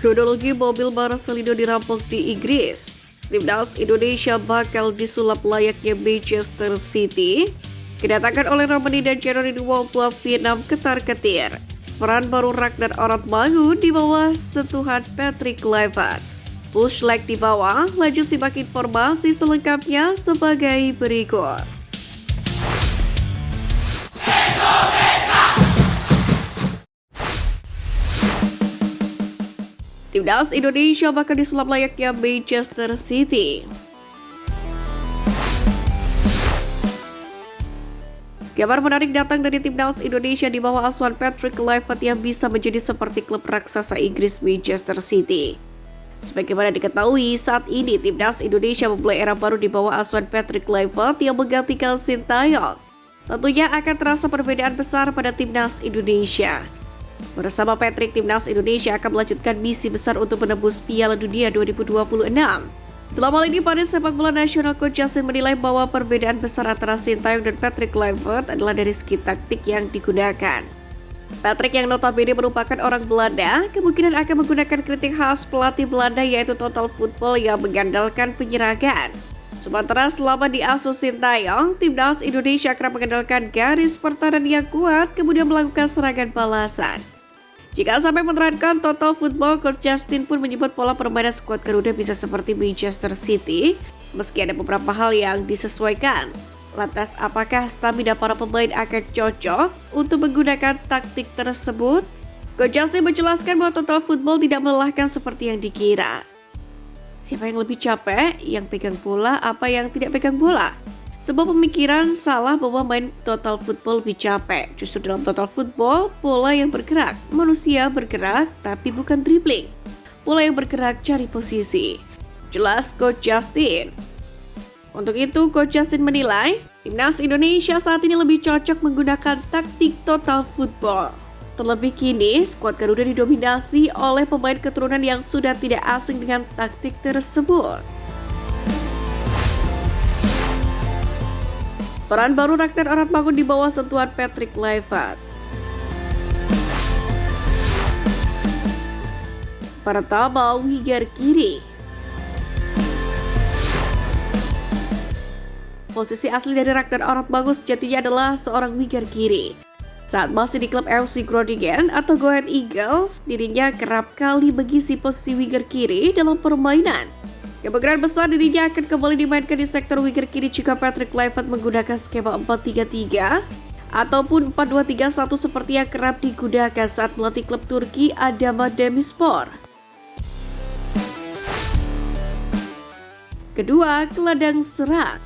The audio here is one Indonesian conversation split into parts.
Kronologi mobil Marcelino dirampok di Inggris. Timnas Indonesia bakal disulap layaknya Manchester City. Kedatangan oleh Romani dan Jeremy buat Vietnam ketar-ketir. Peran baru Ragnar Oratmangun di bawah sentuhan Patrick Kluivert. Push leg di bawah, lanjut simak informasi selengkapnya sebagai berikut. Timnas Indonesia bakal disulap layaknya Manchester City. Kabar menarik datang dari Timnas Indonesia di bawah asuhan Patrick Kluivert yang bisa menjadi seperti klub raksasa Inggris Manchester City. Sebagaimana diketahui, saat ini Timnas Indonesia memulai era baru di bawah asuhan Patrick Kluivert yang menggantikan Sintayong. Tentunya akan terasa perbedaan besar pada Timnas Indonesia. Bersama Patrick, Timnas Indonesia akan melanjutkan misi besar untuk menembus Piala Dunia 2026. Dalam hal ini, pada sepak bola nasional, Coach Justin menilai bahwa perbedaan besar antara Sintayong dan Patrick Kluivert adalah dari segi taktik yang digunakan. Patrick yang notabene merupakan orang Belanda, kemungkinan akan menggunakan kritik khas pelatih Belanda yaitu total football yang mengandalkan penyerangan. Sementara selama diasuh Sintayong, Timnas Indonesia akan mengandalkan garis pertahanan yang kuat kemudian melakukan serangan balasan. Jika sampai menerapkan total football, Coach Justin pun menyebut pola permainan skuad Garuda bisa seperti Manchester City, meski ada beberapa hal yang disesuaikan. Lantas, apakah stamina para pemain akan cocok untuk menggunakan taktik tersebut? Coach Justin menjelaskan bahwa total football tidak melelahkan seperti yang dikira. Siapa yang lebih capek? Yang pegang bola apa yang tidak pegang bola? Sebuah pemikiran salah bahwa main total football lebih capek. Justru dalam total football, bola yang bergerak. Manusia bergerak tapi bukan dribbling. Bola yang bergerak cari posisi. Jelas Coach Justin. Untuk itu, Coach Justin menilai Timnas Indonesia saat ini lebih cocok menggunakan taktik total football. Terlebih kini, skuad Garuda didominasi oleh pemain keturunan yang sudah tidak asing dengan taktik tersebut. Peran baru Ragnar Oratmangun di bawah sentuhan Patrick Kluivert. Pertama, winger kiri. Posisi asli dari Ragnar Oratmangun sejatinya adalah seorang winger kiri. Saat masih di klub FC Groningen atau Go Ahead Eagles, dirinya kerap kali mengisi posisi winger kiri dalam permainan. Kemungkinan besar dirinya akan kembali dimainkan di sektor winger kiri jika Patrick Kluivert menggunakan skema 4-3-3 ataupun 4-2-3-1 seperti yang kerap digunakan saat melatih klub Turki Adana Demirspor. Kedua, gelandang serang.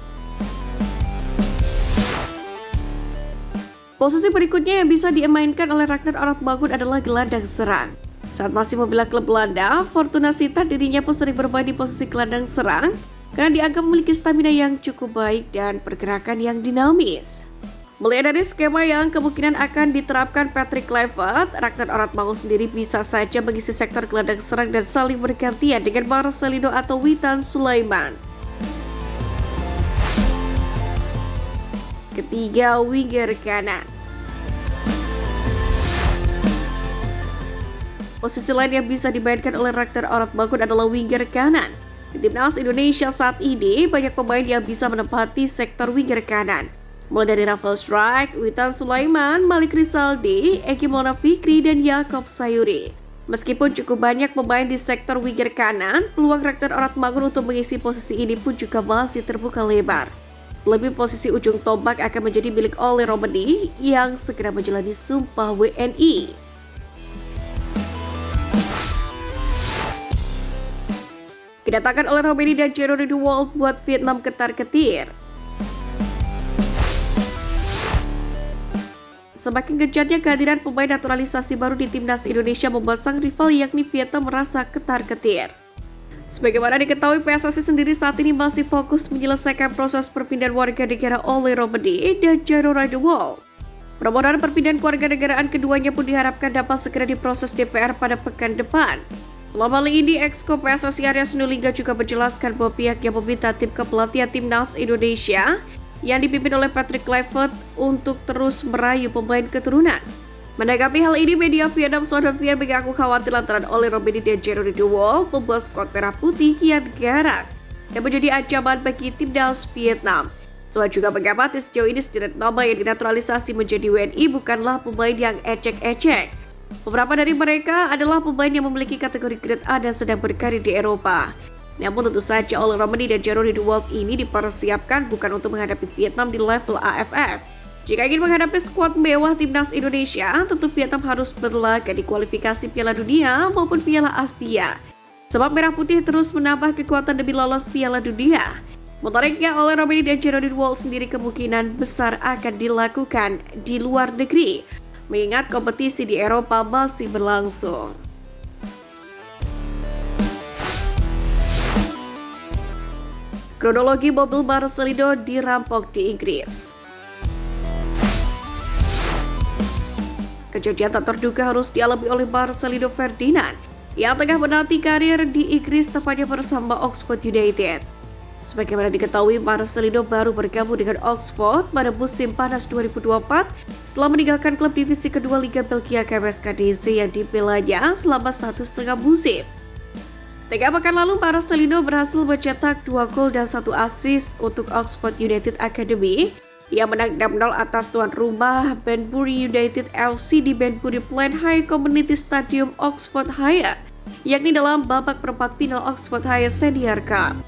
Posisi berikutnya yang bisa dimainkan oleh Ragnar Oratmangun adalah gelandang serang. Saat masih membela klub Belanda, Fortuna Sittard dirinya pun sering bermain di posisi gelandang serang karena dianggap memiliki stamina yang cukup baik dan pergerakan yang dinamis. Melihat dari skema yang kemungkinan akan diterapkan Patrick Kluivert, Ragnar Oratmangun sendiri bisa saja mengisi sektor gelandang serang dan saling bergantian dengan Marcelino atau Witan Sulaiman. Ketiga, winger kanan. Posisi lain yang bisa dimainkan oleh Ragnar Oratmangun adalah winger kanan. Di Timnas Indonesia saat ini, banyak pemain yang bisa menempati sektor winger kanan. Mulai dari Rafael Struijk, Witan Sulaiman, Malik Rizaldi, Eki Maulana Fikri, dan Yaakob Sayuri. Meskipun cukup banyak pemain di sektor winger kanan, peluang Ragnar Oratmangun untuk mengisi posisi ini pun juga masih terbuka lebar. Lebih posisi ujung tombak akan menjadi milik Ole Romani yang segera menjalani sumpah WNI. Kedatangan oleh Romani dan Jeremy buat Vietnam ketar-ketir. Semakin gencarnya kehadiran pemain naturalisasi baru di Timnas Indonesia membuat sang rival yakni Vietnam merasa ketar-ketir. Sebagaimana diketahui, PSSI sendiri saat ini masih fokus menyelesaikan proses perpindahan warga negara Ole Romani dan Jeremy. Permohonan perpindahan kewarganegaraan keduanya pun diharapkan dapat segera diproses DPR pada pekan depan. Dalam hal ini, Exco PSSI Arya Sinulinga juga menjelaskan bahwa pihaknya meminta tim kepelatihan Timnas Indonesia yang dipimpin oleh Patrick Kluivert untuk terus merayu pemain keturunan. Menanggapi hal ini, media Vietnam Sonovian mengaku khawatir lantaran Oli Romeni dan Jeremy De Wolf membuat skuad merah putih kian garang dan menjadi ancaman bagi timnas Vietnam. Soal juga mengamati sejauh ini sederet nama yang dinaturalisasi menjadi WNI bukanlah pemain yang ecek-ecek. Beberapa dari mereka adalah pemain yang memiliki kategori grade A dan sedang berkarir di Eropa. Namun tentu saja Oli Romeni dan Jeremy De Wolf ini dipersiapkan bukan untuk menghadapi Vietnam di level AFF. Jika ingin menghadapi skuad mewah timnas Indonesia, tentu Vietnam harus berlaga di kualifikasi Piala Dunia maupun Piala Asia. Sebab Merah Putih terus menambah kekuatan demi lolos Piala Dunia. Menariknya, Oli Romeni dan Jeremy De Wolf sendiri kemungkinan besar akan dilakukan di luar negeri, mengingat kompetisi di Eropa masih berlangsung. Kronologi mobil Marcelino dirampok di Inggris. Kejadian tak terduga harus dialami oleh Marcelino Ferdinand yang tengah menanti karir di Inggris tepatnya bersama Oxford United. Sebagaimana diketahui, Marcelino baru bergabung dengan Oxford pada musim panas 2024 setelah meninggalkan klub divisi kedua Liga Belgia KMS-KDC yang dibelanya selama 1,5 musim. 3 pekan lalu, Marcelino berhasil mencetak 2 gol dan 1 assist untuk Oxford United Academy yang menang 6-0 atas tuan rumah Banbury United FC di Banbury Plain High Community Stadium Oxford High, yakni dalam babak perempat final Oxford High Senior Cup.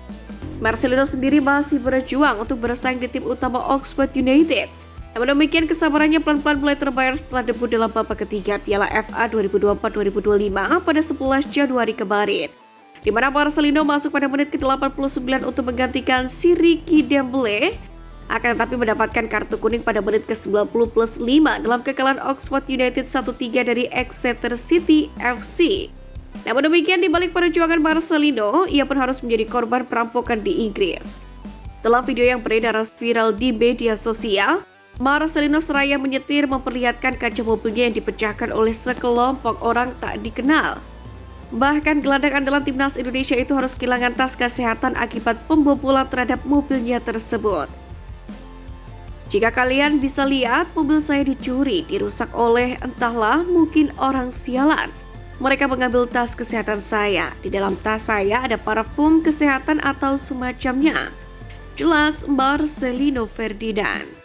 Marcelino sendiri masih berjuang untuk bersaing di tim utama Oxford United. Namun demikian, kesabarannya pelan-pelan mulai terbayar setelah debut dalam babak ketiga Piala FA 2024-2025 pada 11 Januari kemarin, di mana Marcelino masuk pada menit ke-89 untuk menggantikan Ricky Dembele, akan tetapi mendapatkan kartu kuning pada menit ke-90+5 dalam kekalahan Oxford United 1-3 dari Exeter City FC. Namun demikian, di balik perjuangan Marcelino, ia pun harus menjadi korban perampokan di Inggris. Dalam video yang beredar viral di media sosial, Marcelino seraya menyetir memperlihatkan kaca mobilnya yang dipecahkan oleh sekelompok orang tak dikenal. Bahkan gelandang andalan timnas Indonesia itu harus kehilangan tas kesehatan akibat pembobolan terhadap mobilnya tersebut. Jika kalian bisa lihat, mobil saya dicuri, dirusak oleh entahlah mungkin orang sialan. Mereka mengambil tas kesehatan saya. Di dalam tas saya ada parfum kesehatan atau semacamnya. Jelas Marcelino Ferdinand.